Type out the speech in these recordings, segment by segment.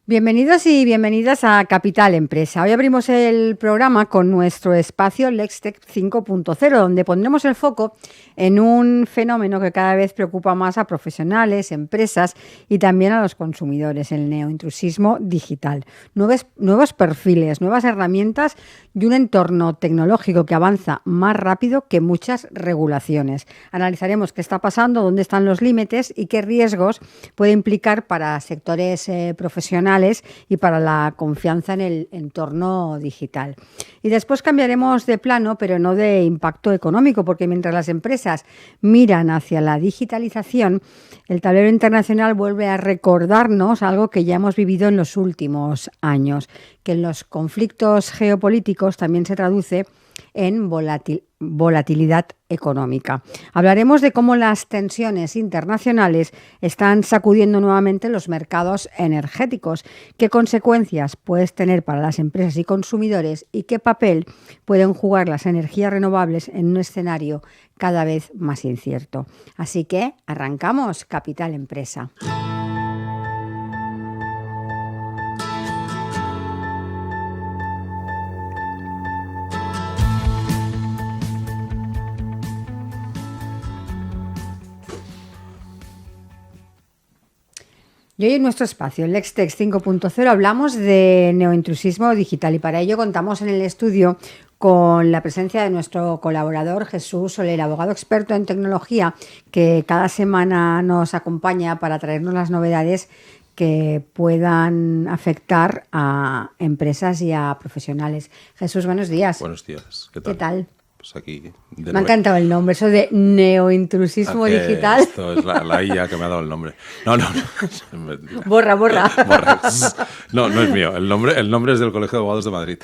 Bienvenidos y bienvenidas a Capital Empresa. Hoy abrimos el programa con nuestro espacio LexTech 5.0, donde pondremos el foco en un fenómeno que cada vez preocupa más a profesionales, empresas y también a los consumidores, el neointrusismo digital. Nuevos perfiles, nuevas herramientas y un entorno tecnológico que avanza más rápido que muchas regulaciones. Analizaremos qué está pasando, dónde están los límites y qué riesgos puede implicar para sectores profesionales y para la confianza en el entorno digital. Y después cambiaremos de plano, pero no de impacto económico, porque mientras las empresas miran hacia la digitalización, el tablero internacional vuelve a recordarnos algo que ya hemos vivido en los últimos años, que en los conflictos geopolíticos también se traduce en volatilidad económica. Hablaremos de cómo las tensiones internacionales están sacudiendo nuevamente los mercados energéticos, qué consecuencias puede tener para las empresas y consumidores y qué papel pueden jugar las energías renovables en un escenario cada vez más incierto. Así que arrancamos Capital Empresa. Y hoy en nuestro espacio, el LexTech 5.0, hablamos de neointrusismo digital y para ello contamos en el estudio con la presencia de nuestro colaborador Jesús Soler, abogado experto en tecnología, que cada semana nos acompaña para traernos las novedades que puedan afectar a empresas y a profesionales. Jesús, buenos días. Buenos días. ¿Qué tal? ¿Qué tal? Pues aquí. Me ha encantado el nombre, eso de neointrusismo digital. Esto es la IA que me ha dado el nombre. No. Borra. No es mío. El nombre es del Colegio de Abogados de Madrid.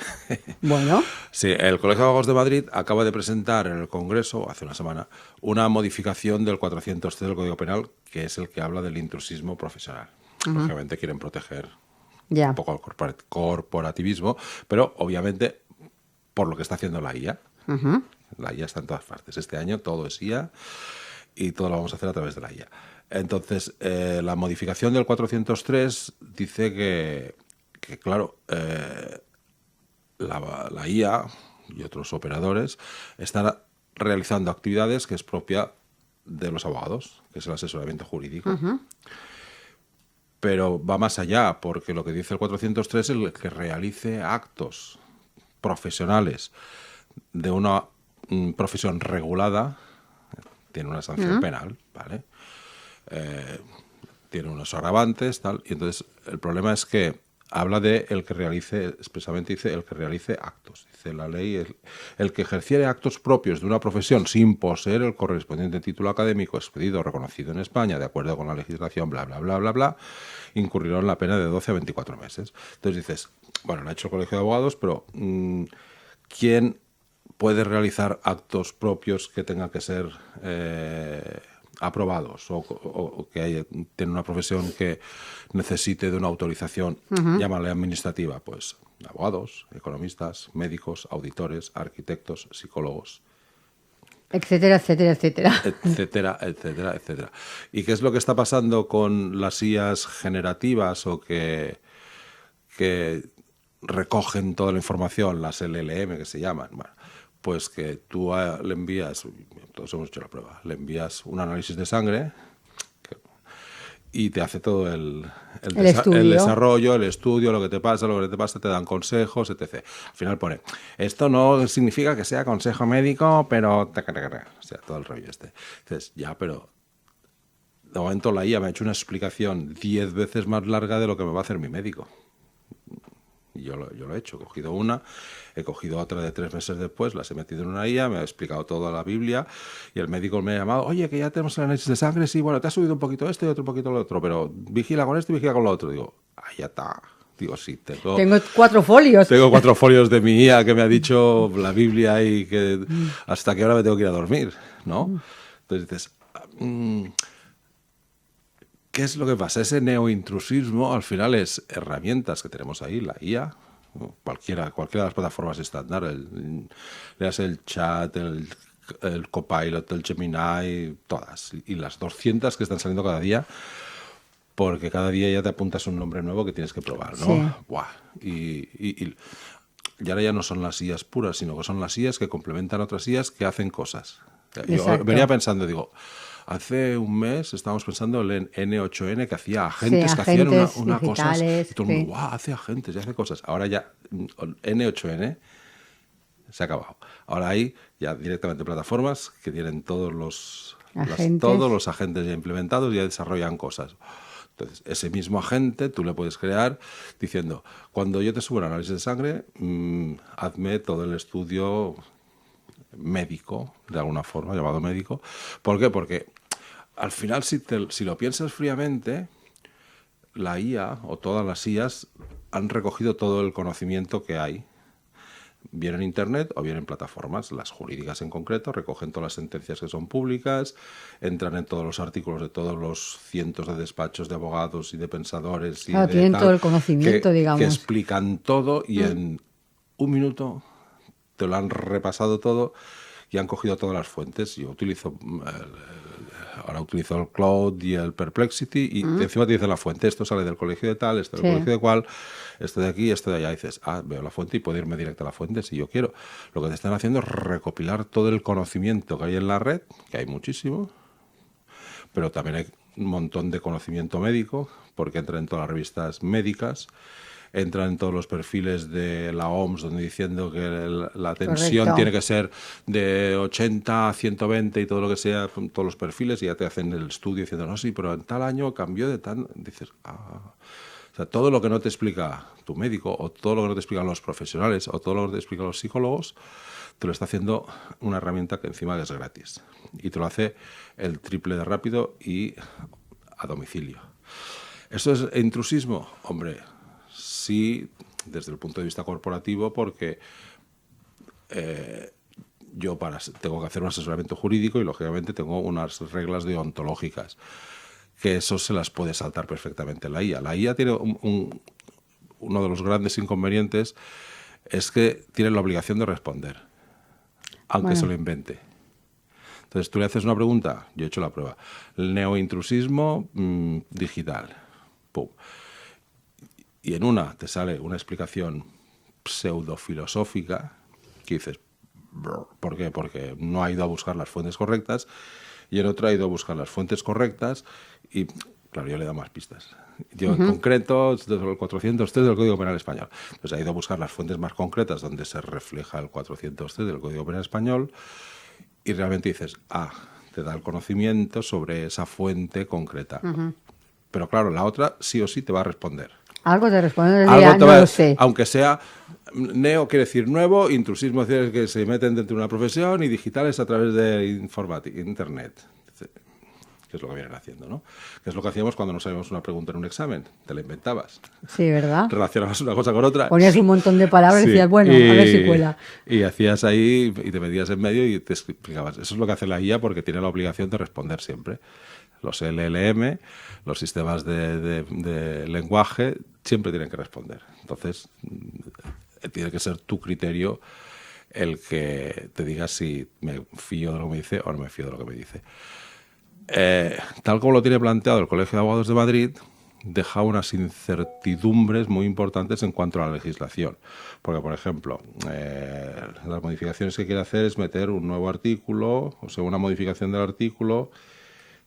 Bueno. Sí, el Colegio de Abogados de Madrid acaba de presentar en el Congreso, hace una semana, una modificación del 403 del Código Penal, que es el que habla del intrusismo profesional. Obviamente quieren proteger un poco el corporativismo, pero obviamente por lo que está haciendo la IA. La IA está en todas partes. Este año todo es IA y todo lo vamos a hacer a través de la IA. Entonces, la modificación del 403 dice que claro, la IA y otros operadores están realizando actividades que es propia de los abogados, que es el asesoramiento jurídico. Pero va más allá, porque lo que dice el 403 es el que realice actos profesionales de una profesión regulada, tiene una sanción penal, ¿vale? Tiene unos agravantes, tal, y entonces el problema es que habla de el que realice, expresamente dice el que realice actos. Dice la ley, el que ejerciere actos propios de una profesión sin poseer el correspondiente título académico expedido o reconocido en España, de acuerdo con la legislación, bla, bla, bla, bla, bla, incurrirá en la pena de 12 a 24 meses. Entonces dices, bueno, lo ha hecho el Colegio de Abogados, pero ¿quién puede realizar actos propios que tengan que ser aprobados o que tiene una profesión que necesite de una autorización, llámale administrativa? Pues abogados, economistas, médicos, auditores, arquitectos, psicólogos. Etcétera. Etcétera. ¿Y qué es lo que está pasando con las IAs generativas o que recogen toda la información, las LLM que se llaman? Bueno, pues que tú le envías, todos hemos hecho la prueba, le envías un análisis de sangre y te hace todo el desarrollo, el estudio, lo que te pasa, te dan consejos, etc. Al final pone, esto no significa que sea consejo médico, pero... O sea, todo el rollo este. Entonces, ya, pero... De momento la IA me ha hecho una explicación 10 veces más larga de lo que me va a hacer mi médico. Y yo lo he hecho, he cogido una, he cogido otra de 3 meses después, las he metido en una IA, me ha explicado toda la Biblia y el médico me ha llamado, oye, que ya tenemos el análisis de sangre, sí, bueno, te ha subido un poquito esto y otro poquito lo otro, pero vigila con esto y vigila con lo otro. Digo, ya está. Digo, sí, tengo 4 folios. Tengo 4 folios de mi IA que me ha dicho la Biblia y que hasta qué hora me tengo que ir a dormir, ¿no? Entonces dices... ¿Qué es lo que pasa? Ese neointrusismo al final es herramientas que tenemos ahí, la IA, cualquiera de las plataformas estándar, leas el chat, el Copilot, el Gemini, todas, y las 200 que están saliendo cada día, porque cada día ya te apuntas un nombre nuevo que tienes que probar, ¿no? Sí. Buah. Y ahora ya no son las IAs puras, sino que son las IAs que complementan otras IAs que hacen cosas. Yo Exacto. venía pensando, digo, hace un mes estábamos pensando en N8N que hacía agentes, Sí, que hacían agentes una cosa digitales, y todo el mundo, sí. ¡guau! Hace agentes y hace cosas. Ahora ya N8N se ha acabado. Ahora hay ya directamente plataformas que tienen todos los agentes ya implementados y ya desarrollan cosas. Entonces, ese mismo agente tú le puedes crear diciendo, cuando yo te subo el análisis de sangre, hazme todo el estudio médico, de alguna forma, llamado médico. ¿Por qué? Porque al final, si lo piensas fríamente, la IA o todas las IAs han recogido todo el conocimiento que hay, bien en Internet o bien en plataformas. Las jurídicas en concreto recogen todas las sentencias que son públicas, entran en todos los artículos de todos los cientos de despachos de abogados y de pensadores y Claro, de tienen tal, todo el conocimiento, digamos. que explican todo y en un minuto te lo han repasado todo y han cogido todas las fuentes. Yo ahora utilizo el Cloud y el Perplexity y encima te dice la fuente, esto sale del colegio de tal, esto del Sí. colegio de cual, esto de aquí, esto de allá. Y dices, veo la fuente y puedo irme directo a la fuente si yo quiero. Lo que te están haciendo es recopilar todo el conocimiento que hay en la red, que hay muchísimo, pero también hay un montón de conocimiento médico, porque entra en todas las revistas médicas, entra en todos los perfiles de la OMS, donde diciendo que la tensión Correcto. tiene que ser de 80 a 120 y todo lo que sea, todos los perfiles, y ya te hacen el estudio diciendo, no, sí, pero en tal año cambió de tal. Dices, O sea, todo lo que no te explica tu médico, o todo lo que no te explican los profesionales, o todo lo que no te explican los psicólogos, te lo está haciendo una herramienta que encima es gratis. Y te lo hace el triple de rápido y a domicilio. ¿Esto es intrusismo? Hombre, sí, desde el punto de vista corporativo, porque yo tengo que hacer un asesoramiento jurídico y, lógicamente, tengo unas reglas deontológicas, que eso se las puede saltar perfectamente la IA. La IA tiene uno de los grandes inconvenientes, es que tiene la obligación de responder, aunque se lo invente. Entonces, tú le haces una pregunta, yo he hecho la prueba, el neointrusismo digital, pum. Y en una te sale una explicación pseudofilosófica que dices, ¿por qué? Porque no ha ido a buscar las fuentes correctas, y en otra ha ido a buscar las fuentes correctas y, claro, yo le he dado más pistas. Yo en concreto, desde el 403 del Código Penal Español. Entonces ha ido a buscar las fuentes más concretas donde se refleja el 403 del Código Penal Español y realmente dices, te da el conocimiento sobre esa fuente concreta. Pero claro, la otra sí o sí te va a responder. Algo te responde, Algo te no va, lo sé. aunque sea neo quiere decir nuevo, intrusismo quiere decir que se meten dentro de una profesión, y digitales a través de informática, internet, que es lo que vienen haciendo, ¿no? Que es lo que hacíamos cuando no sabíamos una pregunta en un examen, te la inventabas. Sí, ¿verdad? Relacionabas una cosa con otra. Ponías un montón de palabras y Sí, decías, bueno, a ver si cuela. Y hacías ahí y te metías en medio y te explicabas. Eso es lo que hace la IA, porque tiene la obligación de responder siempre. Los LLM, los sistemas de lenguaje, siempre tienen que responder. Entonces, tiene que ser tu criterio el que te diga si me fío de lo que me dice o no me fío de lo que me dice. Tal como lo tiene planteado el Colegio de Abogados de Madrid, deja unas incertidumbres muy importantes en cuanto a la legislación. Porque, por ejemplo, las modificaciones que quiere hacer es meter un nuevo artículo, o sea, una modificación del artículo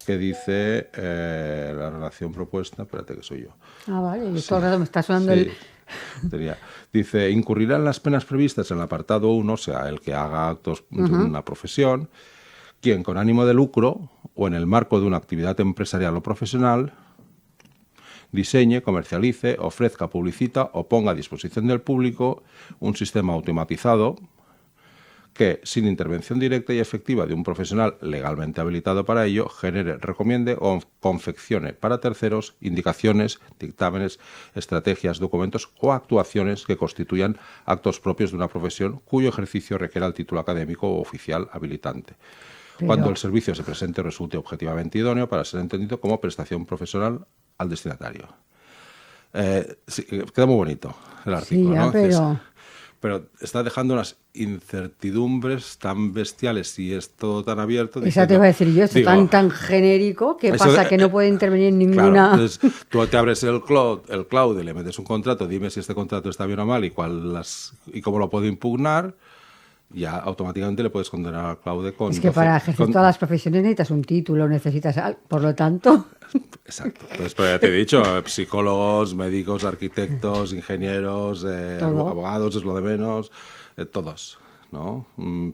que dice la relación propuesta. Espérate, que soy yo. Vale, y todo el rato me está sonando el... Dice, incurrirán las penas previstas en el apartado 1, o sea, el que haga actos de una profesión, quien con ánimo de lucro o en el marco de una actividad empresarial o profesional diseñe, comercialice, ofrezca, publicita o ponga a disposición del público un sistema automatizado que, sin intervención directa y efectiva de un profesional legalmente habilitado para ello, genere, recomiende o confeccione para terceros indicaciones, dictámenes, estrategias, documentos o actuaciones que constituyan actos propios de una profesión cuyo ejercicio requiera el título académico o oficial habilitante. Cuando el servicio se presente o resulte objetivamente idóneo para ser entendido como prestación profesional al destinatario. Sí, queda muy bonito el artículo, Sí, ya, ¿no? pero... pero está dejando unas incertidumbres tan bestiales y es todo tan abierto. Esa te iba a decir yo, esto tan genérico, ¿qué pasa? Que no puede intervenir ninguna... Claro, entonces tú te abres el cloud y le metes un contrato, dime si este contrato está bien o mal y cómo lo puedo impugnar, ya automáticamente le puedes condenar al cloud con... Es que para ejercer todas las profesiones necesitas un título, por lo tanto... Exacto. Entonces, pero ya te he dicho, psicólogos, médicos, arquitectos, ingenieros, abogados, es lo de menos, todos, ¿no?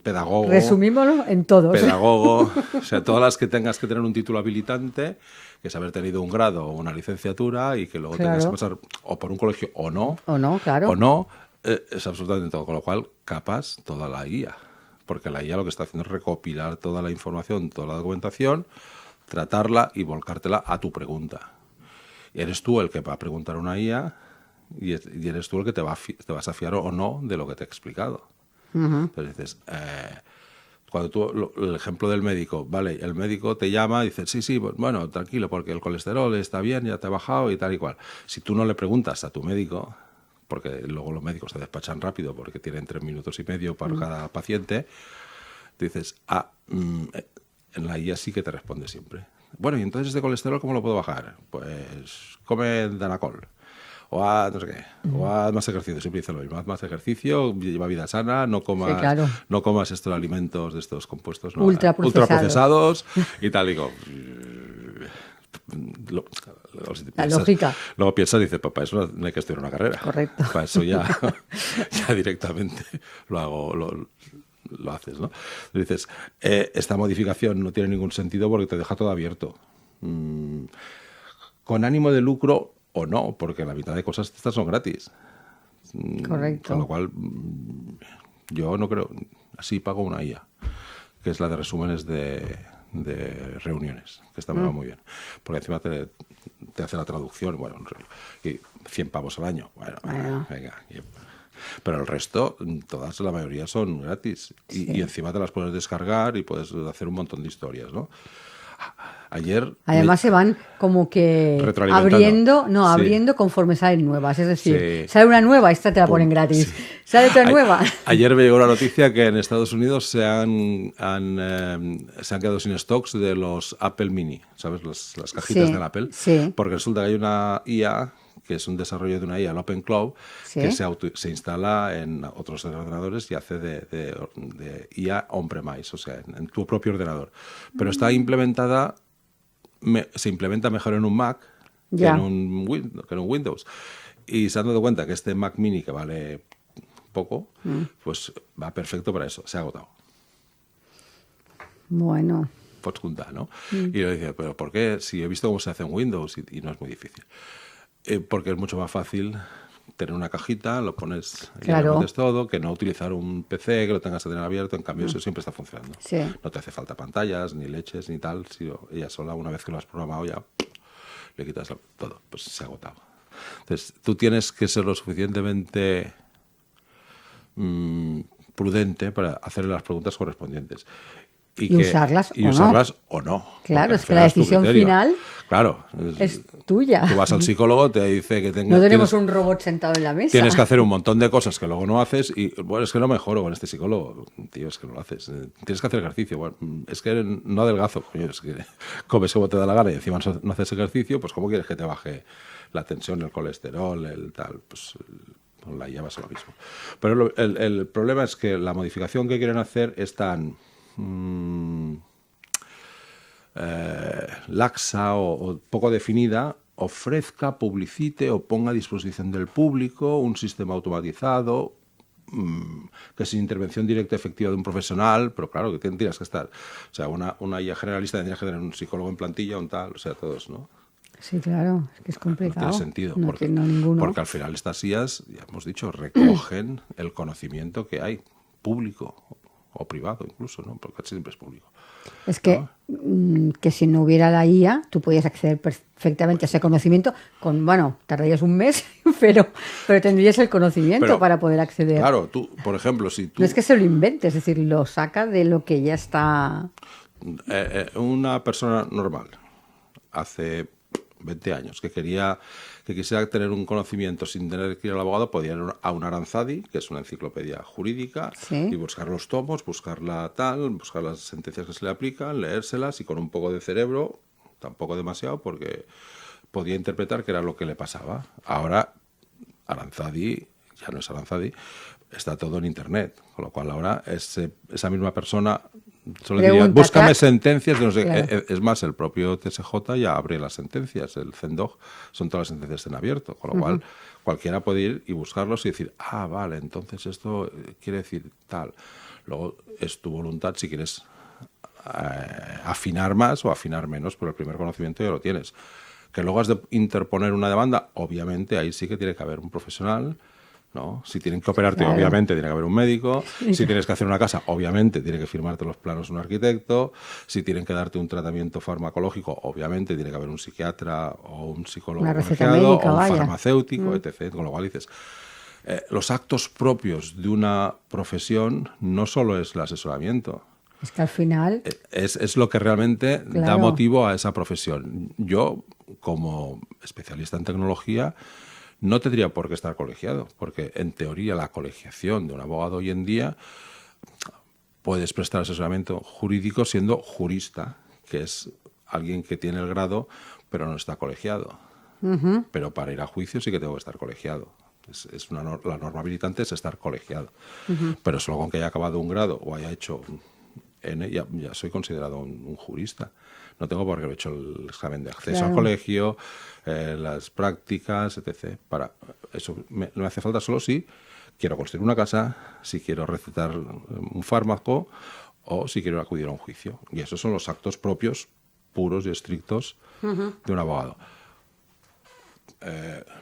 Pedagogo. Resumímoslo en todos. Pedagogo, o sea, todas las que tengas que tener un título habilitante, que es haber tenido un grado o una licenciatura y que luego tengas que pasar o por un colegio o no. O no, claro. O no, es absolutamente todo. Con lo cual, capas toda la IA. Porque la IA lo que está haciendo es recopilar toda la información, toda la documentación, tratarla y volcártela a tu pregunta. Y eres tú el que va a preguntar a una IA y eres tú el que te vas a fiar o no de lo que te he explicado. Entonces dices, cuando el ejemplo del médico, vale, el médico te llama y dice, sí, pues, bueno, tranquilo, porque el colesterol está bien, ya te ha bajado y tal y cual. Si tú no le preguntas a tu médico, porque luego los médicos te despachan rápido porque tienen 3 minutos y medio para cada paciente, dices, en la IA sí que te responde siempre. Bueno, y entonces este colesterol, ¿cómo lo puedo bajar? Pues come Danacol. O haz no sé qué. O haz más ejercicio. Siempre dice lo mismo. Haz más ejercicio, lleva vida sana, no comas estos alimentos de estos compuestos ultraprocesados y tal. Digo, la lógica. Luego piensas y dices, para eso no hay que estudiar una carrera. Correcto. Para eso ya directamente lo hago, lo haces, ¿no? Dices, esta modificación no tiene ningún sentido porque te deja todo abierto. Con ánimo de lucro o no, porque la mitad de cosas estas son gratis. Correcto. Con lo cual, yo no creo... Así pago una IA, que es la de resúmenes de reuniones, que esta me va muy bien. Porque encima te hace la traducción, bueno, y 100 pavos al año. Bueno. Venga. Pero el resto, la mayoría son gratis. Y encima te las puedes descargar y puedes hacer un montón de historias, ¿no? Además se van como que abriendo conforme salen nuevas. Es decir, sale una nueva, esta te la ponen gratis. Sí. Sale otra nueva. Ayer me llegó la noticia que en Estados Unidos se han quedado sin stocks de los Apple Mini, ¿sabes? Las cajitas del Apple. Sí. Porque resulta que hay una IA, que es un desarrollo de una IA, el Open Cloud, que se instala en otros ordenadores y hace de IA on-premise, o sea, en tu propio ordenador. Pero está implementada, se implementa mejor en un Mac que en un Windows. Y se han dado cuenta que este Mac Mini, que vale poco, pues va perfecto para eso. Se ha agotado. Bueno. Pots juntar, ¿no? Y yo decía, ¿pero por qué? Si he visto cómo se hace en Windows y no es muy difícil. Porque es mucho más fácil tener una cajita, lo pones y lo metes todo, que no utilizar un PC que lo tengas que tener abierto. En cambio, eso siempre está funcionando. Sí. No te hace falta pantallas, ni leches, ni tal. Si ella sola, una vez que lo has programado ya, le quitas todo. Pues se ha agotado. Entonces, tú tienes que ser lo suficientemente prudente para hacerle las preguntas correspondientes. Y usarlas o no. Claro, es que la decisión final es tuya. Tú vas al psicólogo, te dice que no tenemos un robot sentado en la mesa. Tienes que hacer un montón de cosas que luego no haces y, bueno, es que no mejoro con este psicólogo. Tío, es que no lo haces. Tienes que hacer ejercicio. Bueno, es que no adelgazo. Coño, es que comes como te da la gana y encima no haces ejercicio, pues ¿cómo quieres que te baje la tensión, el colesterol, el tal? Pues la llevas a lo mismo. Pero el problema es que la modificación que quieren hacer es tan... laxa o poco definida, ofrezca, publicite o ponga a disposición del público un sistema automatizado que sin intervención directa efectiva de un profesional, pero claro que tendrías que estar, o sea, una IA generalista tendrías que tener un psicólogo en plantilla, un tal, o sea, todos, ¿no? Sí, claro, es que es complicado. No tiene sentido, ninguno. Porque al final estas IAs, ya hemos dicho, recogen el conocimiento que hay, público o privado incluso, ¿no? Porque siempre es público. Es que, que si no hubiera la IA, tú podías acceder perfectamente a ese conocimiento tardarías un mes, pero tendrías el conocimiento para poder acceder. Claro, tú, por ejemplo, si tú... No es que se lo invente, es decir, lo saca de lo que ya está... Una persona normal hace 20 años, que quisiera tener un conocimiento sin tener que ir al abogado, podía ir a un Aranzadi, que es una enciclopedia jurídica, Sí. y buscar los tomos, buscar las sentencias que se le aplican, leérselas, y con un poco de cerebro, tampoco demasiado, porque podía interpretar qué era lo que le pasaba. Ahora, Aranzadi, ya no es Aranzadi, está todo en Internet, con lo cual ahora esa misma persona solo diría, Pregunta, búscame claro. sentencias, de no sé, Claro. es más, el propio TSJ ya abre las sentencias, el CENDOG, son todas las sentencias en abierto, con lo cual cualquiera puede ir y buscarlos y decir, vale, entonces esto quiere decir tal. Luego es tu voluntad si quieres afinar más o afinar menos, pero el primer conocimiento ya lo tienes. Que luego has de interponer una demanda, obviamente ahí sí que tiene que haber un profesional, ¿no? Si tienen que operarte, Claro. obviamente tiene que haber un médico. Si tienes que hacer una casa, obviamente tiene que firmarte los planos un arquitecto. Si tienen que darte un tratamiento farmacológico, obviamente tiene que haber un psiquiatra o un psicólogo Una receta colegiado médica, o un vaya. farmacéutico, etc. Con lo cual dices, los actos propios de una profesión no solo es el asesoramiento, Es que al final, es lo que realmente da Claro. motivo a esa profesión. Yo, como especialista en tecnología, no tendría por qué estar colegiado, porque en teoría la colegiación de un abogado hoy en día puedes prestar asesoramiento jurídico siendo jurista, que es alguien que tiene el grado pero no está colegiado. Pero para ir a juicio sí que tengo que estar colegiado. La norma habilitante es estar colegiado. Pero solo con que haya acabado un grado o haya hecho ya soy considerado un jurista. No tengo por qué haber hecho el examen de acceso al Claro. colegio, las prácticas, etc. Para eso me hace falta solo si quiero construir una casa, si quiero recetar un fármaco o si quiero acudir a un juicio. Y esos son los actos propios, puros y estrictos de un abogado.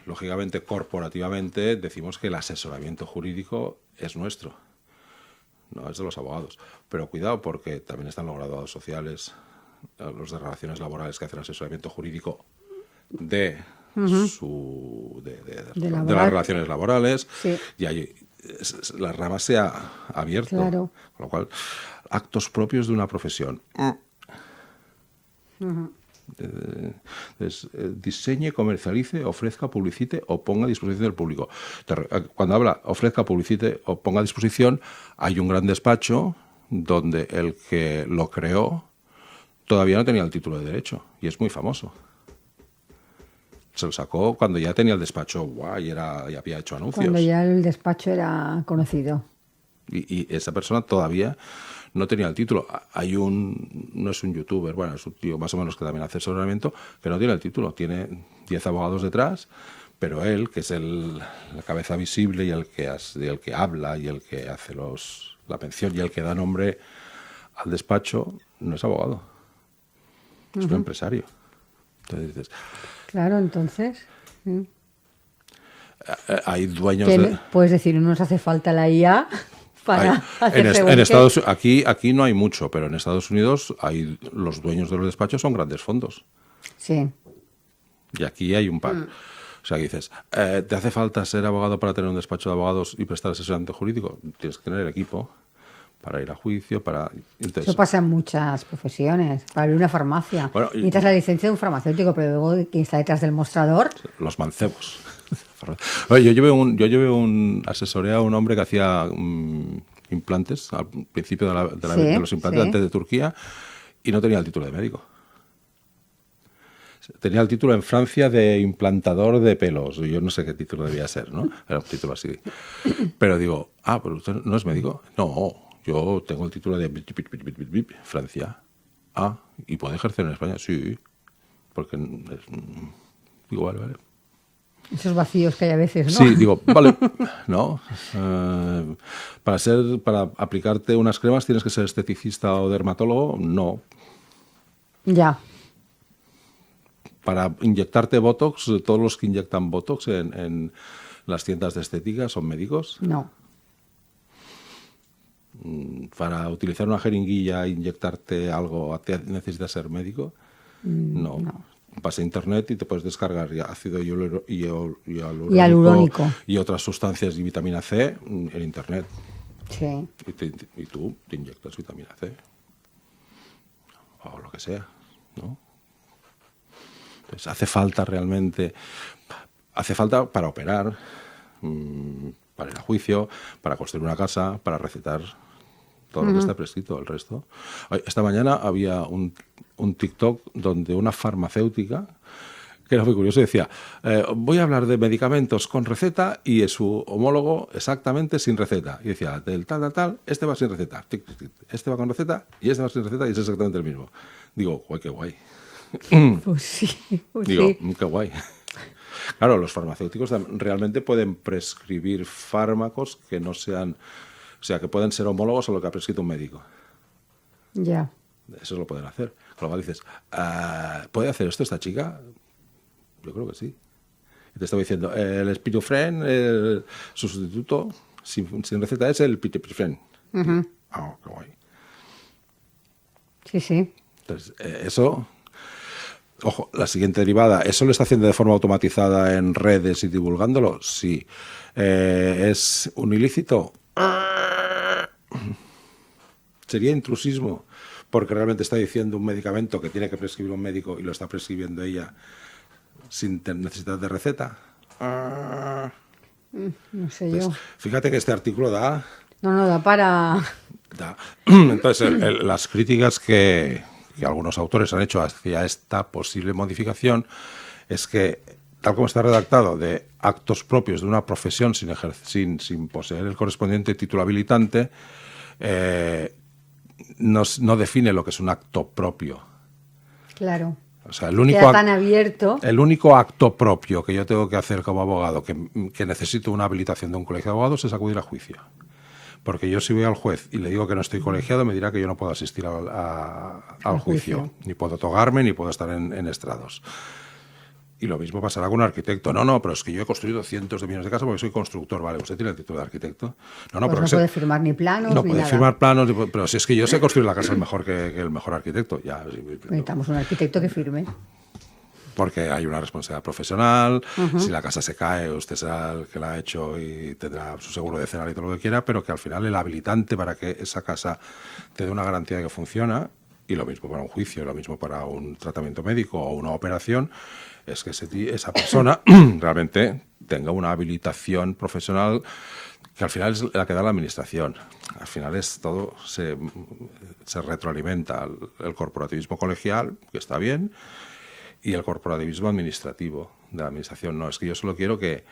Lógicamente, corporativamente, decimos que el asesoramiento jurídico es nuestro, no es de los abogados. Pero cuidado, porque también están los graduados sociales, los de relaciones laborales que hacen asesoramiento jurídico de De las laboral. relaciones laborales, Sí. y ahí la rama se ha abierto. Claro. Con lo cual, actos propios de una profesión. Diseñe, comercialice, ofrezca, publicite o ponga a disposición del público. Cuando habla ofrezca, publicite o ponga a disposición, hay un gran despacho donde el que lo creó todavía no tenía el título de derecho y es muy famoso. Se lo sacó cuando ya tenía el despacho y había hecho anuncios. cuando ya el despacho era conocido. Y esa persona todavía no tenía el título. No es un youtuber, bueno, es un tío más o menos que también hace asesoramiento, que no tiene el título. Tiene 10 abogados detrás, pero él, que es la cabeza visible y el que habla y el que hace la mención y el que da nombre al despacho, no es abogado. Es un empresario. Entonces dices, Claro, entonces, hay dueños que de... puedes decir, no nos hace falta la IA para hacerse en buen Estados aquí no hay mucho, pero en Estados Unidos los dueños de los despachos son grandes fondos. Sí, Y aquí hay un par. O sea, que dices, ¿te hace falta ser abogado para tener un despacho de abogados y prestar asesoramiento jurídico? Tienes que tener equipo para ir a juicio, Entonces, eso pasa en muchas profesiones. Para abrir una farmacia, Bueno, necesitas la licencia de un farmacéutico, pero luego quien está detrás del mostrador, los mancebos. Oye, yo asesoré a un hombre que hacía implantes al principio de los implantes sí. antes de Turquía y no tenía el título de médico. Tenía el título en Francia de implantador de pelos. Yo no sé qué título debía ser, ¿no? Era un título así. Pero digo, pero usted no es médico. No, yo tengo el título de Francia. ¿Y puede ejercer en España? Sí. Porque digo, vale. esos vacíos que hay a veces, ¿no? Sí, digo, vale, ¿no? Para aplicarte unas cremas tienes que ser esteticista o dermatólogo, no. Ya. Para inyectarte Botox, todos los que inyectan Botox en las tiendas de estética son médicos. No. Para utilizar una jeringuilla e inyectarte algo, ¿necesitas ser médico? No. Vas a internet y te puedes descargar ácido hialurónico y otras sustancias y vitamina C en internet. Sí. Y tú te inyectas vitamina C. O lo que sea, ¿no? Entonces, hace falta realmente, para operar, para ir a juicio, para construir una casa, para recetar todo lo que está prescrito, el resto. Esta mañana había un TikTok donde una farmacéutica, que era muy curioso, decía, voy a hablar de medicamentos con receta y es su homólogo exactamente sin receta. Y decía, del tal, este va sin receta, este va con receta y este va sin receta y es exactamente el mismo. Digo, guay, qué guay. Pues sí, pues Digo, sí. qué guay. Claro, los farmacéuticos realmente pueden prescribir fármacos que no sean, o sea, que pueden ser homólogos a lo que ha prescrito un médico. Ya. Eso lo pueden hacer. Con lo cual dices, ¿puede hacer esto esta chica? Yo creo que sí. Y te estaba diciendo, el Spirofren, su sustituto, sin receta, es el Pitipifren. Qué guay. Sí, sí. Entonces, eso... Ojo, la siguiente derivada, ¿eso lo está haciendo de forma automatizada en redes y divulgándolo? Sí. ¿Es un ilícito? ¿Sería intrusismo? Porque realmente está diciendo un medicamento que tiene que prescribir un médico y lo está prescribiendo ella sin necesidad de receta. No sé Entonces, yo. fíjate que este artículo da... No, da para... Entonces, las críticas que algunos autores han hecho hacia esta posible modificación es que, tal como está redactado, de actos propios de una profesión sin poseer el correspondiente título habilitante, no define lo que es un acto propio. Claro. O sea, Queda tan abierto. el único acto propio que yo tengo que hacer como abogado, que necesito una habilitación de un colegio de abogados, es acudir a juicio. Porque yo si voy al juez y le digo que no estoy colegiado, me dirá que yo no puedo asistir al juicio. Ni puedo togarme, ni puedo estar en estrados. Y lo mismo pasará con un arquitecto. No, pero es que yo he construido cientos de millones de casas porque soy constructor. Vale, usted tiene el título de arquitecto. No puede firmar ni planos, no ni puede nada. firmar planos, pero si es que yo sé construir la casa mejor que el mejor arquitecto. Ya, necesitamos un arquitecto que firme. Porque hay una responsabilidad profesional, si la casa se cae, usted será el que la ha hecho y tendrá su seguro de cenar y todo lo que quiera, pero que al final el habilitante para que esa casa te dé una garantía de que funciona, y lo mismo para un juicio, lo mismo para un tratamiento médico o una operación, es que esa persona realmente tenga una habilitación profesional que al final es la que da la administración. Al final todo se retroalimenta el corporativismo colegial, que está bien, y el corporativismo administrativo de la administración. No, es que yo solo quiero que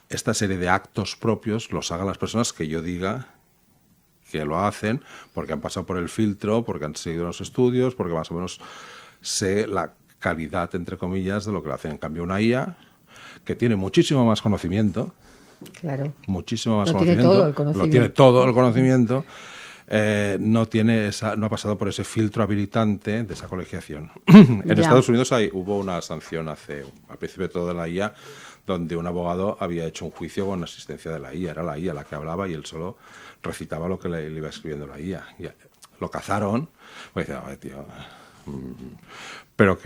esta serie de actos propios los hagan las personas que yo diga que lo hacen, porque han pasado por el filtro, porque han seguido los estudios, porque más o menos sé la calidad, entre comillas, de lo que lo hacen. En cambio, una IA que tiene muchísimo más conocimiento, claro, muchísimo más lo conocimiento, tiene todo el conocimiento. lo tiene todo el conocimiento, no ha pasado por ese filtro habilitante de esa colegiación. En Estados Unidos hubo una sanción al principio de todo de la IA, donde un abogado había hecho un juicio con asistencia de la IA. Era la IA la que hablaba y él solo recitaba lo que le iba escribiendo la IA. Y lo cazaron, pues decía, tío. Pero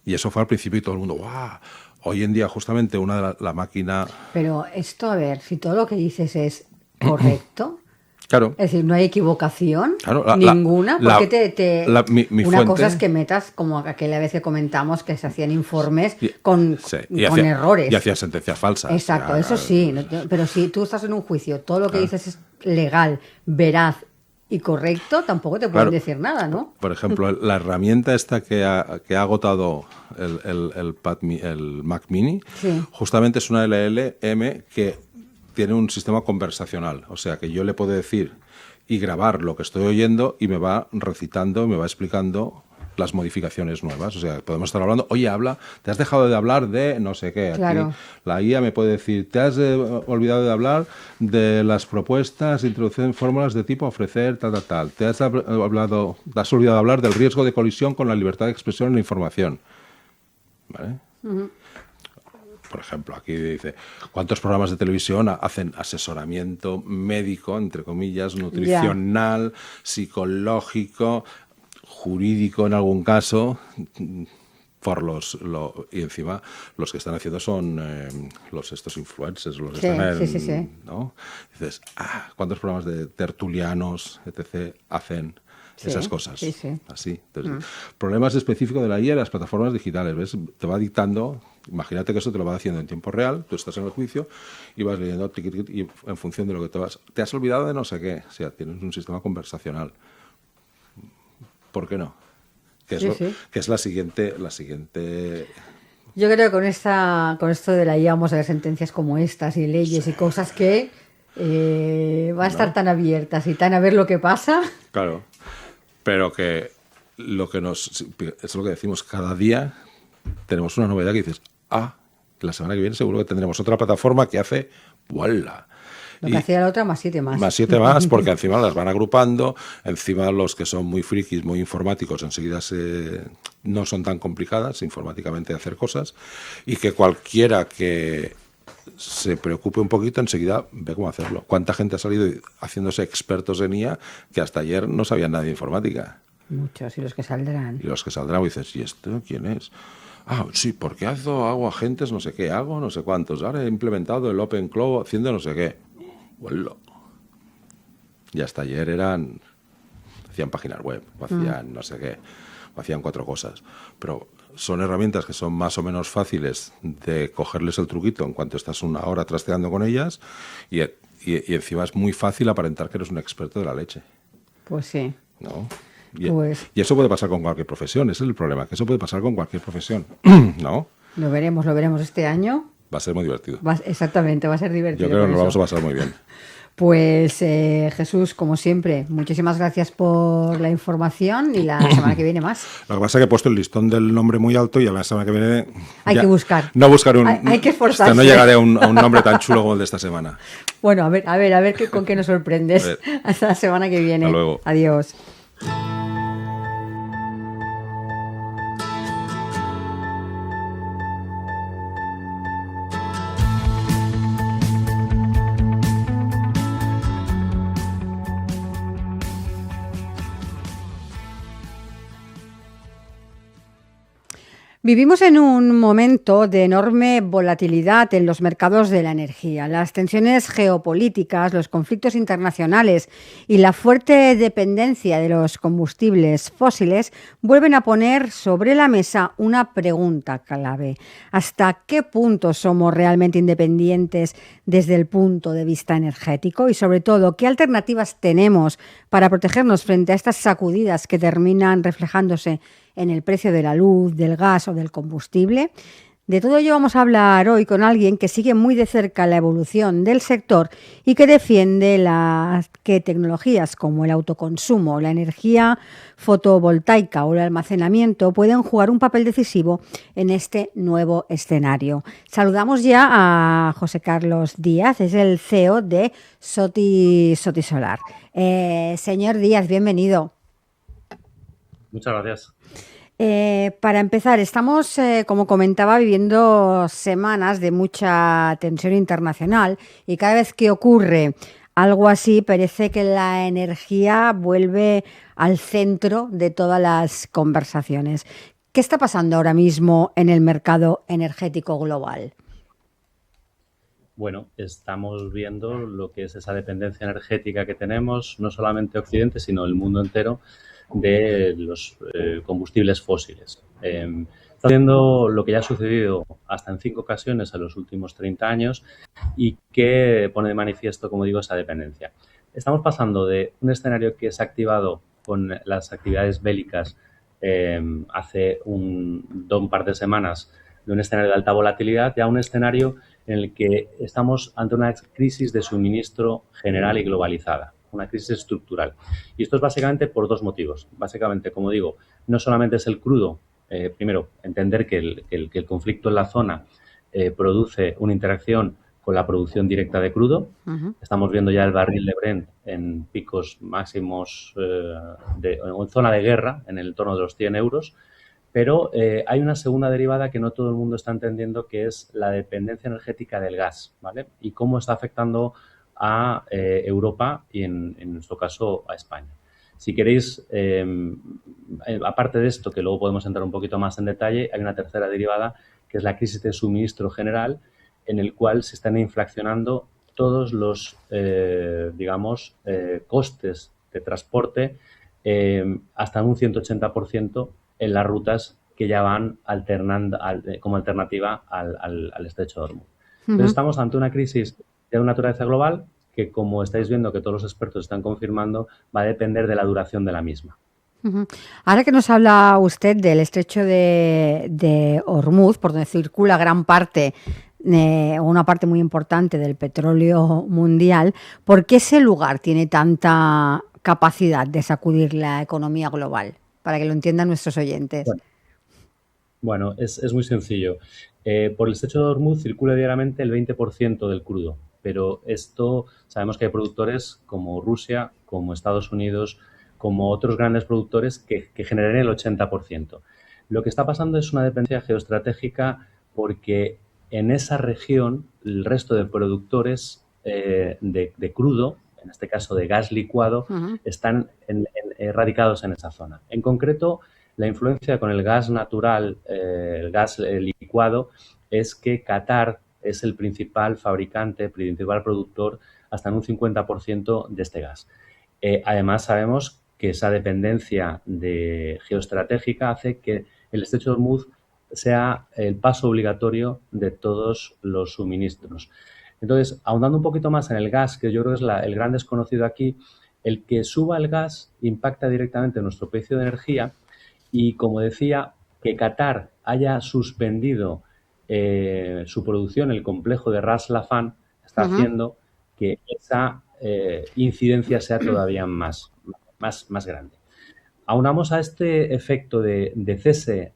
y eso fue al principio y todo el mundo, ¡guau! Hoy en día justamente la máquina... Pero esto, a ver, si todo lo que dices es correcto... Claro. Es decir, no hay equivocación claro, ninguna, porque mi una fuente, cosa es que metas, como aquella vez que comentamos, que se hacían informes con errores. Y hacían sentencias falsas. Exacto, eso sí, pero si tú estás en un juicio, todo lo que dices es legal, veraz y correcto, tampoco te pueden decir nada, ¿no? Por ejemplo, la herramienta esta que ha agotado el Mac Mini, justamente es una LLM que tiene un sistema conversacional, o sea que yo le puedo decir y grabar lo que estoy oyendo y me va recitando, me va explicando las modificaciones nuevas. O sea, podemos estar hablando, oye, te has dejado de hablar de no sé qué. Claro. Aquí la IA me puede decir, te has olvidado de hablar de las propuestas de introducción de fórmulas de tipo ofrecer, tal. Te has olvidado de hablar del riesgo de colisión con la libertad de expresión en la información. ¿Vale? Por ejemplo, aquí dice, ¿cuántos programas de televisión hacen asesoramiento médico, entre comillas, nutricional, psicológico, jurídico en algún caso? Y encima los que están haciendo son estos influencers, los que están sí. ¿no? Dices, ¿cuántos programas de tertulianos, etc., hacen Sí, esas cosas. sí, sí. Así. Entonces, problemas específicos de la IA y las plataformas digitales. ¿Ves? Te va dictando, imagínate que eso te lo va haciendo en tiempo real, tú estás en el juicio y vas leyendo y en función de lo que te has olvidado de no sé qué. O sea, tienes un sistema conversacional. ¿Por qué no? Que Sí, sí. es la siguiente. Yo creo que con esto de la IA vamos a ver sentencias como estas y leyes y cosas que va a estar ¿No? tan abiertas y tan a ver lo que pasa. Claro. Pero que lo que es lo que decimos, cada día tenemos una novedad que dices, la semana que viene seguro que tendremos otra plataforma que hace ¡vuela! Lo que hacía la otra más 7 más. Más 7 más, porque encima las van agrupando, encima los que son muy frikis, muy informáticos, enseguida no son tan complicadas informáticamente de hacer cosas, y que cualquiera que se preocupe un poquito, enseguida ve cómo hacerlo. ¿Cuánta gente ha salido haciéndose expertos en IA que hasta ayer no sabían nada de informática? Muchos, y los que saldrán. Y los que saldrán, dices, ¿y esto quién es? Sí, porque hago agentes no sé qué, hago no sé cuántos. Ahora he implementado el Open Cloud haciendo no sé qué. Bueno. Y hasta ayer hacían páginas web, o hacían no sé qué, o hacían 4 cosas. Pero son herramientas que son más o menos fáciles de cogerles el truquito en cuanto estás una hora trasteando con ellas y encima es muy fácil aparentar que eres un experto de la leche. Pues sí. ¿No? Pues Y eso puede pasar con cualquier profesión, ese es el problema, que eso puede pasar con cualquier profesión, ¿no? lo veremos este año. Va a ser muy divertido. Exactamente, va a ser divertido. Yo creo que nos eso. vamos a pasar muy bien. Pues Jesús, como siempre, muchísimas gracias por la información y la semana que viene más. Lo que pasa es que he puesto el listón del nombre muy alto y a la semana que viene... Hay que buscar. No buscar Hay que esforzarse. No llegaré a un nombre tan chulo como el de esta semana. Bueno, a ver con qué nos sorprendes. Hasta la semana que viene. Hasta luego. Adiós. Vivimos en un momento de enorme volatilidad en los mercados de la energía. Las tensiones geopolíticas, los conflictos internacionales y la fuerte dependencia de los combustibles fósiles vuelven a poner sobre la mesa una pregunta clave. ¿Hasta qué punto somos realmente independientes desde el punto de vista energético? Y sobre todo, ¿qué alternativas tenemos para protegernos frente a estas sacudidas que terminan reflejándose en el precio de la luz, del gas o del combustible? De todo ello vamos a hablar hoy con alguien que sigue muy de cerca la evolución del sector y que defiende que tecnologías como el autoconsumo, la energía fotovoltaica o el almacenamiento pueden jugar un papel decisivo en este nuevo escenario. Saludamos ya a José Carlos Díaz, es el CEO de Sotisolar. Señor Díaz, bienvenido. Muchas gracias. Para empezar, estamos, como comentaba, viviendo semanas de mucha tensión internacional y cada vez que ocurre algo así parece que la energía vuelve al centro de todas las conversaciones. ¿Qué está pasando ahora mismo en el mercado energético global? Bueno, estamos viendo lo que es esa dependencia energética que tenemos, no solamente Occidente, sino el mundo entero, de los combustibles fósiles. Está viendo lo que ya ha sucedido hasta en 5 ocasiones en los últimos 30 años y que pone de manifiesto, como digo, esa dependencia. Estamos pasando de un escenario que se ha activado con las actividades bélicas hace un par de semanas, de un escenario de alta volatilidad, ya a un escenario en el que estamos ante una crisis de suministro general y globalizada, una crisis estructural. Y esto es básicamente por 2 motivos. Básicamente, como digo, no solamente es el crudo. Primero, entender que el conflicto en la zona produce una interacción con la producción directa de crudo. Uh-huh. Estamos viendo ya el barril de Brent en picos máximos en zona de guerra, en el entorno de los 100 euros. Pero hay una segunda derivada que no todo el mundo está entendiendo, que es la dependencia energética del gas, ¿vale? Y cómo está afectando a Europa y, en nuestro caso, a España. Si queréis, aparte de esto, que luego podemos entrar un poquito más en detalle, hay una tercera derivada, que es la crisis de suministro general, en el cual se están inflacionando todos los, costes de transporte hasta un 180% en las rutas que ya van alternando como alternativa al estrecho de Hormuz. Entonces estamos ante una crisis de una naturaleza global que, como estáis viendo que todos los expertos están confirmando, va a depender de la duración de la misma. Ahora que nos habla usted del estrecho de Hormuz, por donde circula gran parte, una parte muy importante del petróleo mundial, ¿por qué ese lugar tiene tanta capacidad de sacudir la economía global? Para que lo entiendan nuestros oyentes. Bueno, es muy sencillo. Por el estrecho de Hormuz circula diariamente el 20% del crudo, pero esto sabemos que hay productores como Rusia, como Estados Unidos, como otros grandes productores que generan el 80%. Lo que está pasando es una dependencia geoestratégica porque en esa región el resto de productores de crudo, en este caso de gas licuado, están radicados en esa zona. En concreto, la influencia con el gas natural, el gas licuado, es que Qatar es el principal fabricante, principal productor, hasta en un 50% de este gas. Además, sabemos que esa dependencia geoestratégica hace que el estrecho de Hormuz sea el paso obligatorio de todos los suministros. Entonces, ahondando un poquito más en el gas, que yo creo que es el gran desconocido aquí, el que suba el gas impacta directamente en nuestro precio de energía y, como decía, que Qatar haya suspendido su producción, el complejo de Ras Laffan, está haciendo que esa incidencia sea todavía más grande. Aunamos a este efecto de cese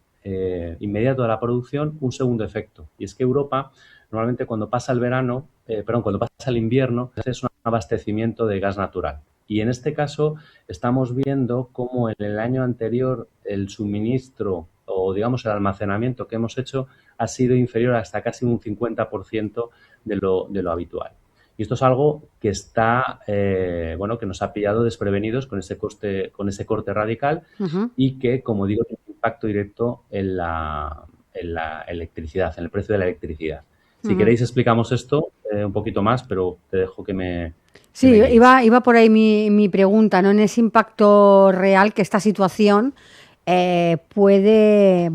inmediato de la producción un segundo efecto, y es que Europa normalmente cuando pasa el invierno, es un abastecimiento de gas natural. Y en este caso estamos viendo cómo en el año anterior el suministro o, digamos, el almacenamiento que hemos hecho ha sido inferior hasta casi un 50% de lo habitual. Y esto es algo que está, que nos ha pillado desprevenidos con ese corte radical y que, como digo, tiene un impacto directo en la electricidad, en el precio de la electricidad. Si queréis explicamos esto un poquito más, pero te dejo que me... Sí, iba por ahí mi pregunta, ¿no? En ese impacto real que esta situación puede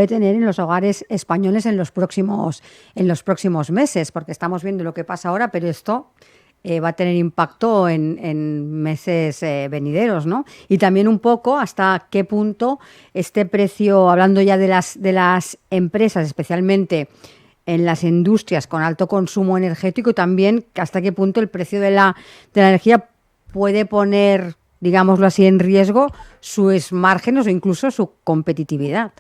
tener en los hogares españoles en los próximos meses, porque estamos viendo lo que pasa ahora, pero esto va a tener impacto en meses venideros, ¿no? Y también un poco hasta qué punto este precio, hablando ya de las empresas, especialmente en las industrias con alto consumo energético, también hasta qué punto el precio de la energía puede poner, digámoslo así, en riesgo sus márgenes o incluso su competitividad.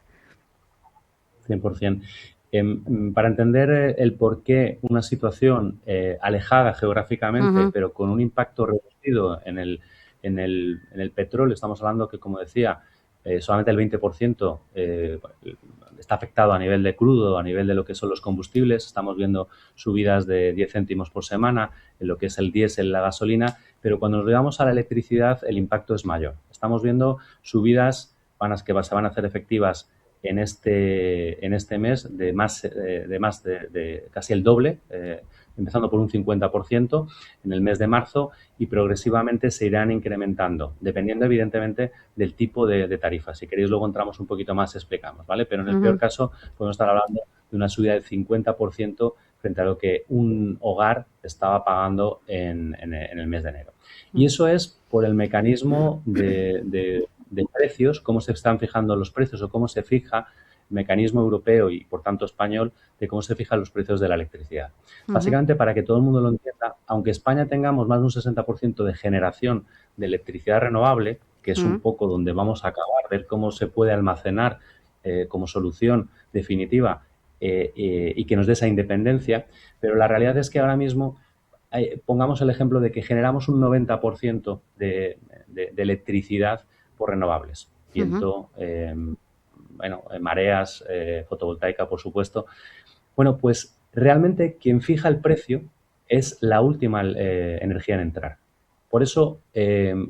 100%. Para entender el por qué una situación alejada geográficamente, pero con un impacto reducido en el petróleo, estamos hablando que, como decía, solamente el 20% está afectado a nivel de crudo, a nivel de lo que son los combustibles. Estamos viendo subidas de 10 céntimos por semana en lo que es el diésel, la gasolina, pero cuando nos llevamos a la electricidad el impacto es mayor. Estamos viendo subidas que se van a hacer efectivas en este mes de casi el doble, empezando por un 50% en el mes de marzo, y progresivamente se irán incrementando, dependiendo evidentemente del tipo de tarifa. Si queréis luego entramos un poquito más, explicamos, ¿vale? Pero en el peor caso podemos estar hablando de una subida del 50% frente a lo que un hogar estaba pagando en el mes de enero. Y eso es por el mecanismo de precios, cómo se están fijando los precios o cómo se fija el mecanismo europeo y, por tanto, español, de cómo se fijan los precios de la electricidad. Básicamente, para que todo el mundo lo entienda, aunque España tengamos más de un 60% de generación de electricidad renovable, que es un poco donde vamos a acabar, ver cómo se puede almacenar como solución definitiva y que nos dé esa independencia, pero la realidad es que ahora mismo pongamos el ejemplo de que generamos un 90% de electricidad por renovables, viento, mareas, fotovoltaica, por supuesto. Bueno, pues realmente quien fija el precio es la última energía en entrar. Por eso,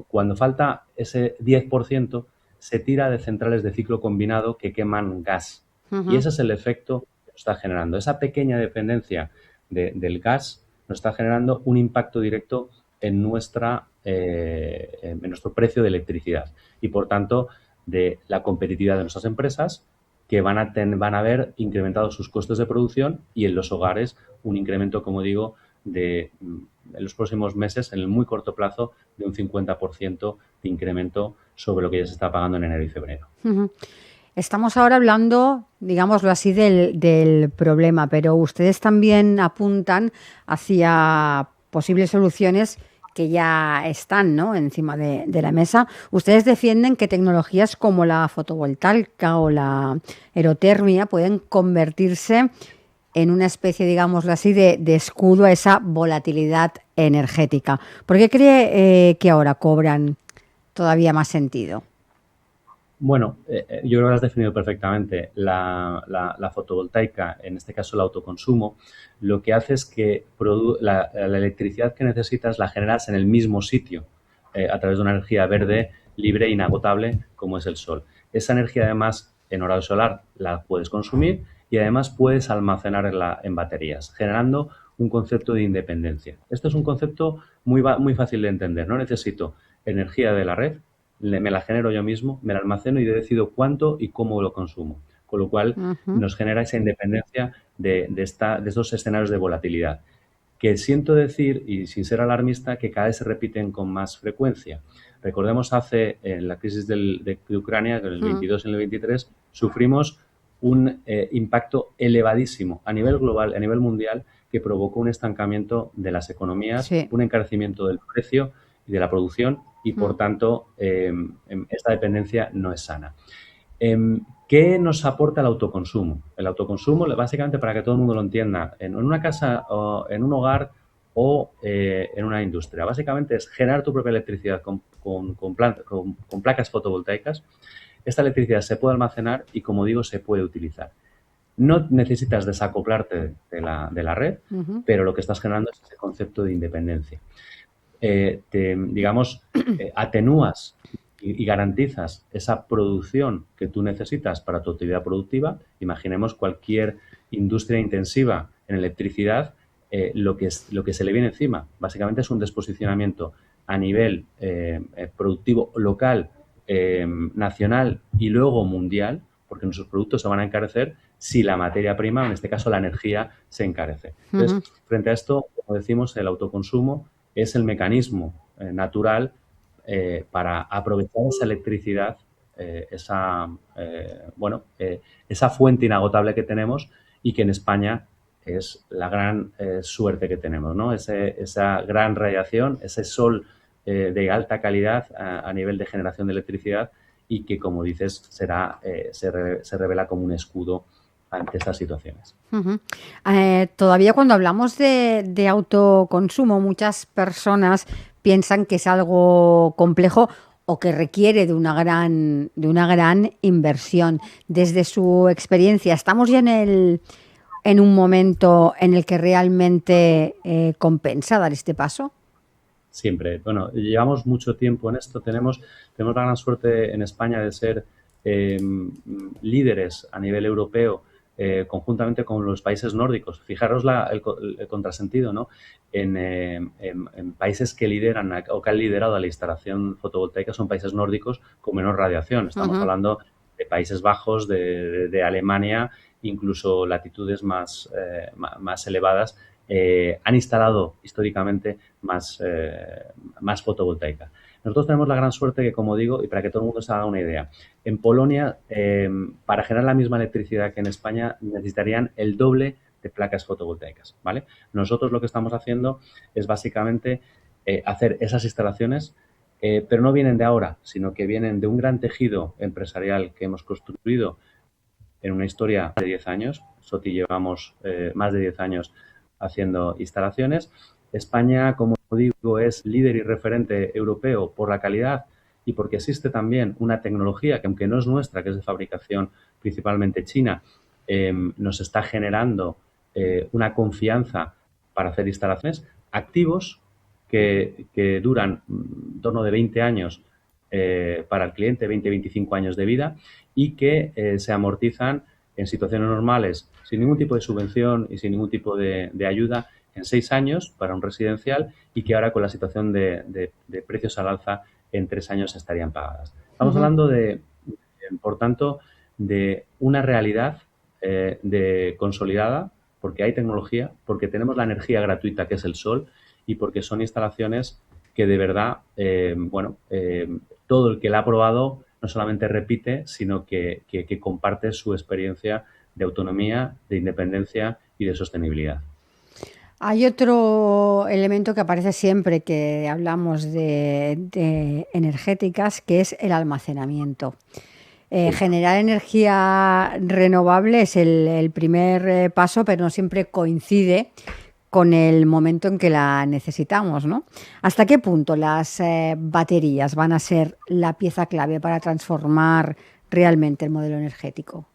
cuando falta ese 10%, se tira de centrales de ciclo combinado que queman gas. Y ese es el efecto que nos está generando. Esa pequeña dependencia del gas nos está generando un impacto directo en nuestra en nuestro precio de electricidad y, por tanto, de la competitividad de nuestras empresas, que van a ver incrementados sus costes de producción, y en los hogares un incremento, como digo, en los próximos meses, en el muy corto plazo, de un 50% de incremento sobre lo que ya se está pagando en enero y febrero. Ujú. Estamos ahora hablando, digámoslo así, del problema, pero ustedes también apuntan hacia posibles soluciones que ya están, ¿no?, encima de la mesa. Ustedes defienden que tecnologías como la fotovoltaica o la aerotermia pueden convertirse en una especie, digámoslo así, de escudo a esa volatilidad energética. ¿Por qué cree que ahora cobran todavía más sentido? Bueno, yo creo que lo has definido perfectamente. La fotovoltaica, en este caso el autoconsumo, lo que hace es que la electricidad que necesitas la generas en el mismo sitio, a través de una energía verde, libre e inagotable, como es el sol. Esa energía, además, en horario solar la puedes consumir y además puedes almacenarla en baterías, generando un concepto de independencia. Esto es un concepto muy fácil de entender. No necesito energía de la red, me la genero yo mismo, me la almaceno y yo decido cuánto y cómo lo consumo. Con lo cual Ujú. nos genera esa independencia de estos escenarios de volatilidad, que siento decir, y sin ser alarmista, que cada vez se repiten con más frecuencia. Recordemos en la crisis de Ucrania, que en el 22 y en el 23, sufrimos un impacto elevadísimo a nivel global, a nivel mundial, que provocó un estancamiento de las economías, Sí. un encarecimiento del precio y de la producción, y por tanto esta dependencia no es sana. ¿Qué nos aporta el autoconsumo? El autoconsumo, básicamente, para que todo el mundo lo entienda, en una casa, o en un hogar o en una industria, básicamente es generar tu propia electricidad con placas fotovoltaicas. Esta electricidad se puede almacenar y, como digo, se puede utilizar. No necesitas desacoplarte de la red, Ujú. pero lo que estás generando es ese concepto de independencia. Atenúas y garantizas esa producción que tú necesitas para tu actividad productiva. Imaginemos cualquier industria intensiva en electricidad, lo que se le viene encima básicamente es un desposicionamiento a nivel productivo local, nacional y luego mundial, porque nuestros productos se van a encarecer si la materia prima, en este caso la energía, se encarece. Entonces, frente a esto, como decimos, el autoconsumo es el mecanismo natural para aprovechar esa electricidad, esa fuente inagotable que tenemos, y que en España es la gran suerte que tenemos, ¿no? Esa gran radiación, ese sol de alta calidad a nivel de generación de electricidad, y que, como dices, se revela como un escudo ante estas situaciones. Ujú. Todavía cuando hablamos de autoconsumo, muchas personas piensan que es algo complejo o que requiere de una gran inversión. Desde su experiencia, ¿estamos ya en un momento en el que realmente compensa dar este paso? Siempre. Bueno, llevamos mucho tiempo en esto. Tenemos la gran suerte en España de ser líderes a nivel europeo, conjuntamente con los países nórdicos. Fijaros el contrasentido, ¿no? En países que lideran o que han liderado la instalación fotovoltaica son países nórdicos con menor radiación. Estamos hablando de Países Bajos, de Alemania, incluso latitudes más elevadas. Han instalado históricamente más fotovoltaica. Nosotros tenemos la gran suerte que, como digo, y para que todo el mundo se haga una idea, en Polonia, para generar la misma electricidad que en España, necesitarían el doble de placas fotovoltaicas, ¿vale? Nosotros lo que estamos haciendo es básicamente hacer esas instalaciones, pero no vienen de ahora, sino que vienen de un gran tejido empresarial que hemos construido en una historia de 10 años. SOTI llevamos más de 10 años haciendo instalaciones. España, como digo, es líder y referente europeo por la calidad y porque existe también una tecnología que, aunque no es nuestra, que es de fabricación principalmente china, nos está generando una confianza para hacer instalaciones, activos que duran en torno de 20 años para el cliente, 20-25 años de vida, y que se amortizan en situaciones normales sin ningún tipo de subvención y sin ningún tipo de ayuda en 6 años para un residencial y que ahora con la situación de precios al alza en 3 años estarían pagadas. Estamos hablando por tanto, de una realidad consolidada, porque hay tecnología, porque tenemos la energía gratuita que es el sol y porque son instalaciones que de verdad, todo el que la ha probado no solamente repite, sino que comparte su experiencia de autonomía, de independencia y de sostenibilidad. Hay otro elemento que aparece siempre que hablamos de energéticas, que es el almacenamiento. Generar energía renovable es el primer paso, pero no siempre coincide con el momento en que la necesitamos, ¿no? ¿Hasta qué punto las baterías van a ser la pieza clave para transformar realmente el modelo energético?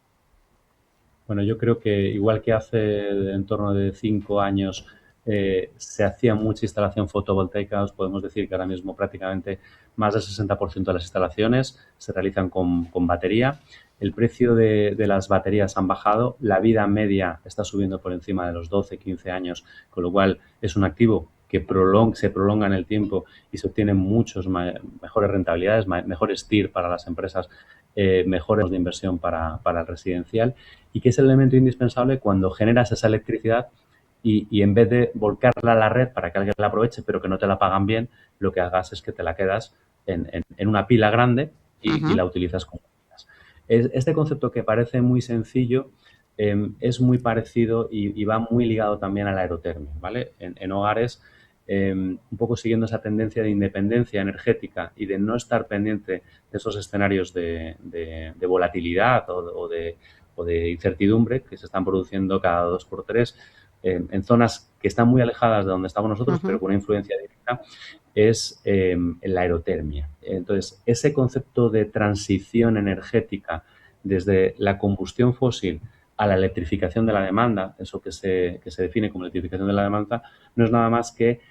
Bueno, yo creo que igual que hace en torno de 5 años se hacía mucha instalación fotovoltaica, os podemos decir que ahora mismo prácticamente más del 60% de las instalaciones se realizan con batería. El precio de las baterías han bajado, la vida media está subiendo por encima de los 12, 15 años, con lo cual es un activo que se prolonga en el tiempo y se obtienen mejores rentabilidades, mejores TIR para las empresas, mejores de inversión para el residencial, y que es el elemento indispensable cuando generas esa electricidad y en vez de volcarla a la red para que alguien la aproveche pero que no te la pagan bien, lo que hagas es que te la quedas en una pila grande y la utilizas como pilas. Este concepto, que parece muy sencillo, es muy parecido y va muy ligado también a la aerotermia, ¿vale? En hogares, un poco siguiendo esa tendencia de independencia energética y de no estar pendiente de esos escenarios de volatilidad o de incertidumbre que se están produciendo cada 2 por 3 en zonas que están muy alejadas de donde estamos nosotros, pero con una influencia directa, es la aerotermia. Entonces, ese concepto de transición energética desde la combustión fósil a la electrificación de la demanda, eso que se define como electrificación de la demanda, no es nada más que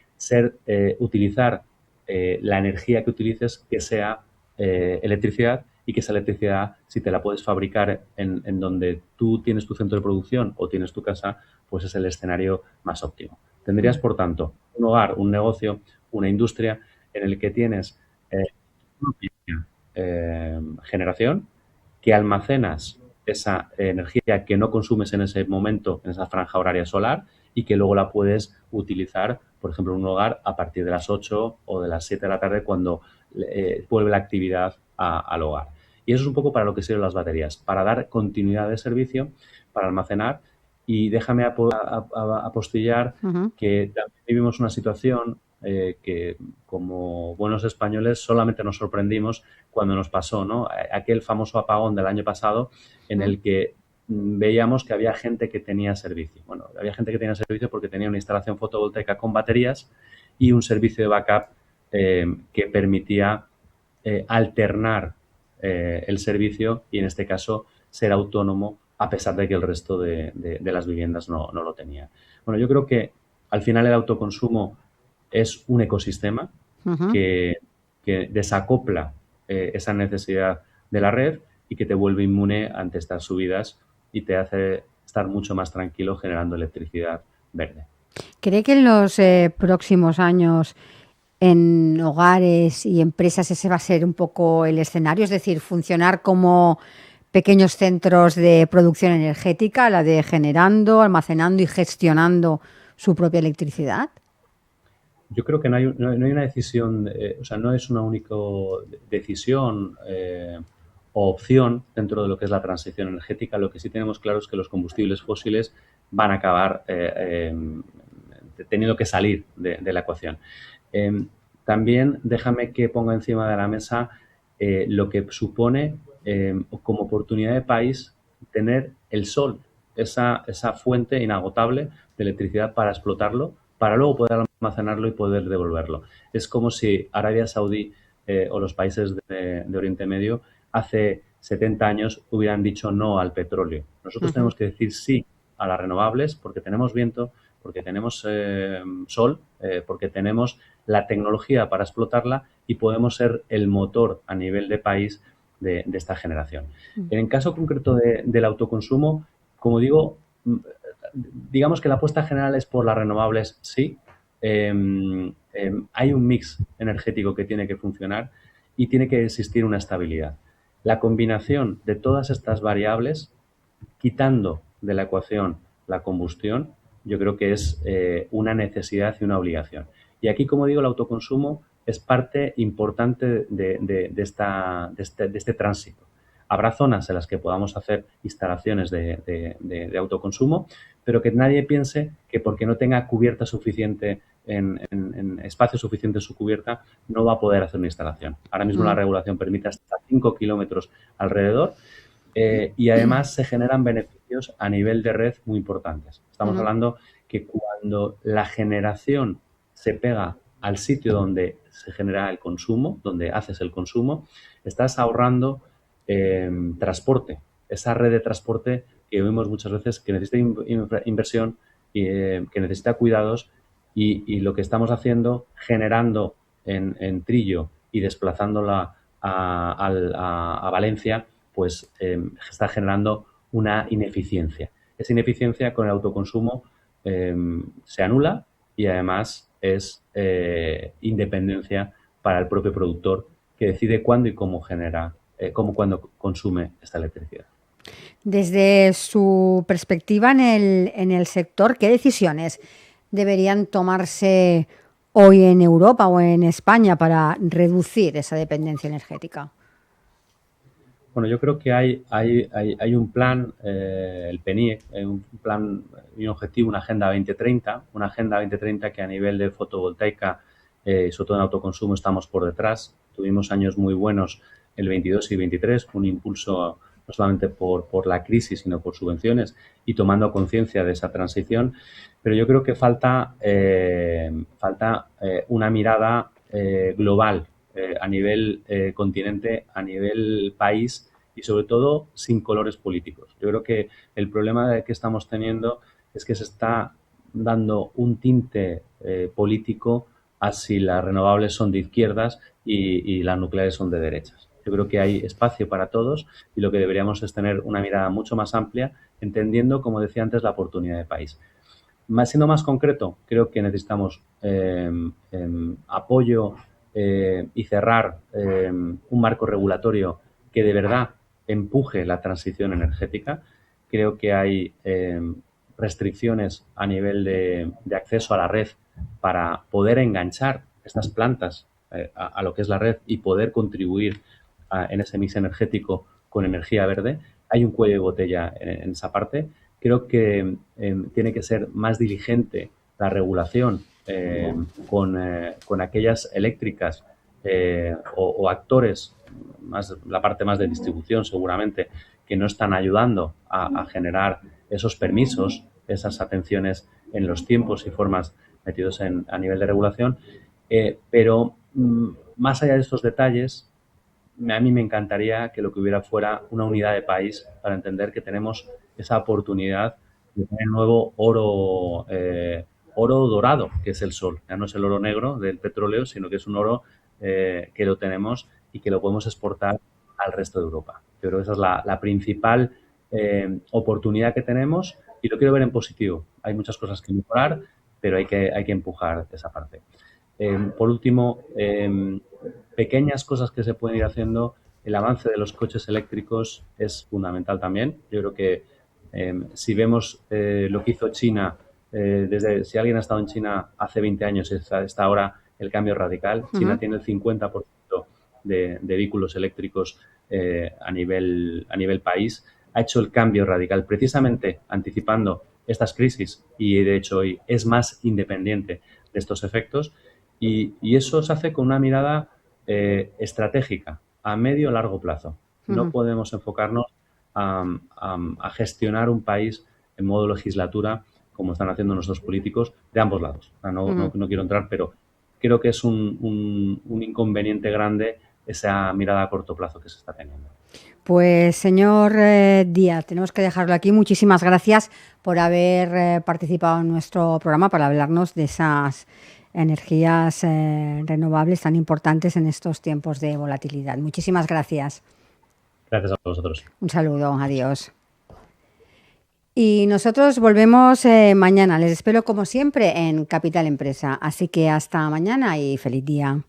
utilizar la energía que utilices que sea electricidad, y que esa electricidad, si te la puedes fabricar en donde tú tienes tu centro de producción o tienes tu casa, pues es el escenario más óptimo. Tendrías, por tanto, un hogar, un negocio, una industria en el que tienes generación, que almacenas esa energía que no consumes en ese momento, en esa franja horaria solar, y que luego la puedes utilizar, por ejemplo, en un hogar a partir de las 8 o de las 7 de la tarde cuando vuelve la actividad al hogar. Y eso es un poco para lo que sirven las baterías, para dar continuidad de servicio, para almacenar. Y déjame apostillar que también vivimos una situación que, como buenos españoles, solamente nos sorprendimos cuando nos pasó, ¿no? Aquel famoso apagón del año pasado en el que veíamos que había gente que tenía servicio. Bueno, había gente que tenía servicio porque tenía una instalación fotovoltaica con baterías y un servicio de backup que permitía alternar el servicio y, en este caso, ser autónomo a pesar de que el resto de las viviendas no lo tenía. Bueno, yo creo que al final el autoconsumo es un ecosistema que desacopla esa necesidad de la red y que te vuelve inmune ante estas subidas y te hace estar mucho más tranquilo generando electricidad verde. ¿Cree que en los próximos años en hogares y empresas ese va a ser un poco el escenario? Es decir, funcionar como pequeños centros de producción energética, la de generando, almacenando y gestionando su propia electricidad. Yo creo que no hay una decisión, o sea, no es una única decisión o opción dentro de lo que es la transición energética. Lo que sí tenemos claro es que los combustibles fósiles van a acabar teniendo que salir de la ecuación. También déjame que ponga encima de la mesa lo que supone como oportunidad de país tener el sol, esa fuente inagotable de electricidad para explotarlo, para luego poder almacenarlo y poder devolverlo. Es como si Arabia Saudí o los países de Oriente Medio hace 70 años hubieran dicho no al petróleo. Nosotros tenemos que decir sí a las renovables porque tenemos viento, porque tenemos sol, porque tenemos la tecnología para explotarla y podemos ser el motor a nivel de país de esta generación. En el caso concreto del autoconsumo, como digo, digamos que la apuesta general es por las renovables, sí. Hay un mix energético que tiene que funcionar y tiene que existir una estabilidad. La combinación de todas estas variables, quitando de la ecuación la combustión, yo creo que es una necesidad y una obligación. Y aquí, como digo, el autoconsumo es parte importante de este tránsito. Habrá zonas en las que podamos hacer instalaciones de autoconsumo, pero que nadie piense que porque no tenga cubierta suficiente, en espacio suficiente en su cubierta, no va a poder hacer una instalación. Ahora mismo la regulación permite hasta 5 kilómetros alrededor y además se generan beneficios a nivel de red muy importantes. Estamos hablando que cuando la generación se pega al sitio donde se genera el consumo, donde haces el consumo, estás ahorrando transporte. Esa red de transporte que vemos muchas veces que necesita inversión y que necesita cuidados y lo que estamos haciendo, generando en Trillo y desplazándola a Valencia, pues está generando una ineficiencia. Esa ineficiencia con el autoconsumo se anula y además es independencia para el propio productor que decide cuándo y cómo genera, cuándo consume esta electricidad. Desde su perspectiva en el sector, ¿qué decisiones deberían tomarse hoy en Europa o en España para reducir esa dependencia energética? Bueno, yo creo que hay un plan, el PNIEC, un plan y un objetivo, una Agenda 2030, que a nivel de fotovoltaica, sobre todo en autoconsumo, estamos por detrás. Tuvimos años muy buenos el 22 y 23, un impulso no solamente por la crisis, sino por subvenciones y tomando conciencia de esa transición. Pero yo creo que falta una mirada global a nivel continente, a nivel país y sobre todo sin colores políticos. Yo creo que el problema que estamos teniendo es que se está dando un tinte político a si las renovables son de izquierdas y las nucleares son de derechas. Yo creo que hay espacio para todos y lo que deberíamos es tener una mirada mucho más amplia, entendiendo, como decía antes, la oportunidad de país. Siendo más concreto, creo que necesitamos apoyo y cerrar un marco regulatorio que de verdad empuje la transición energética. Creo que hay restricciones a nivel de acceso a la red para poder enganchar estas plantas a lo que es la red y poder contribuir en ese mix energético con energía verde. Hay un cuello de botella en esa parte. Creo que tiene que ser más diligente la regulación con aquellas eléctricas o actores, la parte más de distribución seguramente, que no están ayudando a generar esos permisos, esas atenciones en los tiempos y formas metidos a nivel de regulación. Pero más allá de estos detalles, a mí me encantaría que lo que hubiera fuera una unidad de país para entender que tenemos esa oportunidad de tener nuevo oro dorado, que es el sol. Ya no es el oro negro del petróleo, sino que es un oro que lo tenemos y que lo podemos exportar al resto de Europa. Yo creo que esa es la principal oportunidad que tenemos y lo quiero ver en positivo. Hay muchas cosas que mejorar, pero hay que empujar esa parte. Por último, pequeñas cosas que se pueden ir haciendo. El avance de los coches eléctricos es fundamental también. Yo creo que si vemos lo que hizo China, si alguien ha estado en China hace 20 años, está ahora el cambio radical. China tiene el 50% de vehículos eléctricos a nivel país. Ha hecho el cambio radical precisamente anticipando estas crisis y de hecho hoy es más independiente de estos efectos y eso se hace con una mirada estratégica a medio o largo plazo. No podemos enfocarnos a gestionar un país en modo legislatura como están haciendo nuestros políticos de ambos lados. No quiero entrar, pero creo que es un inconveniente grande esa mirada a corto plazo que se está teniendo. Pues señor Díaz, tenemos que dejarlo aquí. Muchísimas gracias por haber participado en nuestro programa para hablarnos de esas energías renovables tan importantes en estos tiempos de volatilidad. Muchísimas gracias. Gracias a vosotros. Un saludo, adiós. Y nosotros volvemos mañana. Les espero como siempre en Capital Empresa. Así que hasta mañana y feliz día.